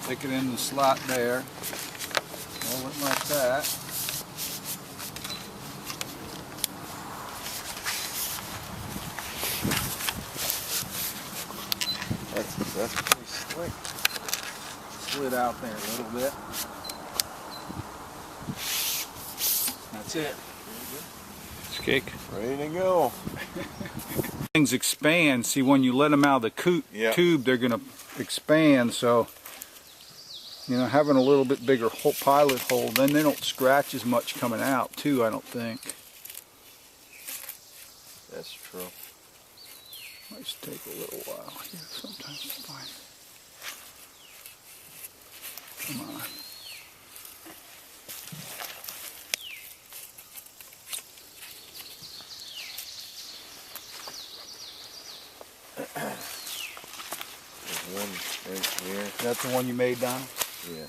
Stick it in the slot there. Hold it like that. That's pretty slick. Slid out there a little bit. That's it. Skate. Ready to go. Things expand. See, when you let them out of the tube, they're going to expand. So, you know, having a little bit bigger pilot hole, then they don't scratch as much coming out, too, I don't think. That's true. Might just take a little while here. Sometimes it's fine. Come on. There's one right here. That's the one you made, Don? Yeah.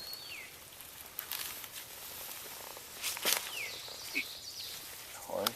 Hard.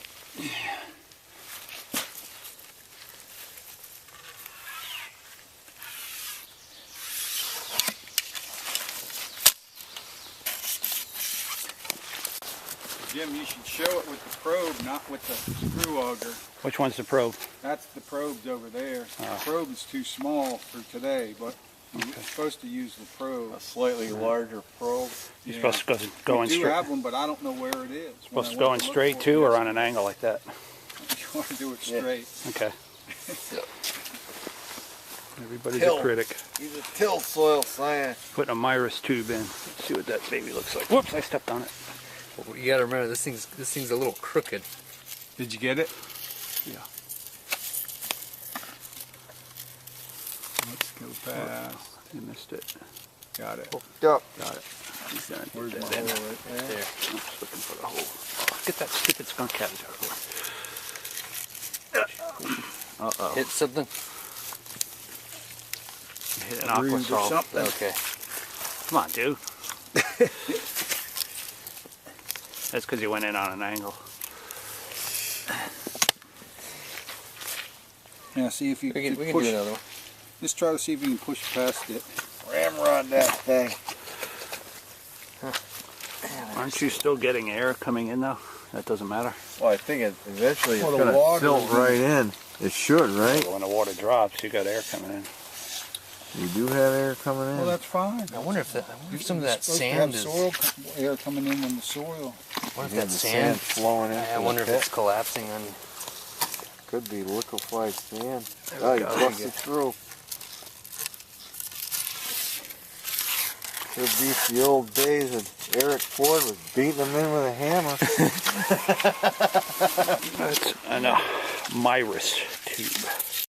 Jim, you should show it with the probe, not with the screw auger. Which one's the probe? That's the probe's over there. Oh. The probe is too small for today, but you're supposed to use the probe. A slightly larger probe. You're supposed to go in We do straight. have one, but I don't know where it is. Supposed to go in straight too, or on an angle like that? You want to do it straight. Okay. Everybody's Till. a critic. He's a till soil science. Putting a MIRIS tube in. Let's see what that baby looks like. Whoops! I stepped on it. Well, you got to remember, this thing's a little crooked. Did you get it? Yeah. Let's go past. You missed it. Got it. Hooked up. Got it. He's gonna Where's get my that in. hole right there? There. I'm just looking for the hole. Oh, get that stupid skunk cabbage out of the way. Uh-oh. Hit something? Hit an aqua Bruise or salt. something. Okay. Come on, dude. That's because you went in on an angle. Yeah, see if you We can push. do another one. Just try to see if you can push past it. Ramrod that thing. Aren't you still getting air coming in though? That doesn't matter. Well, I think eventually it's Well, the going to water tilt is right in. It should, right? When the water drops, you got air coming in. You do have air coming in. Well, that's fine. I wonder if some of You're that supposed to sand have is. soil air coming in the soil. What if Yeah, that the sand? flowing in. I wonder if it's collapsing on. Could be liquefied sand. There Oh, we you go. busted through. Could be the old days that Eric Ford was beating them in with a hammer. That's a MIRIS tube.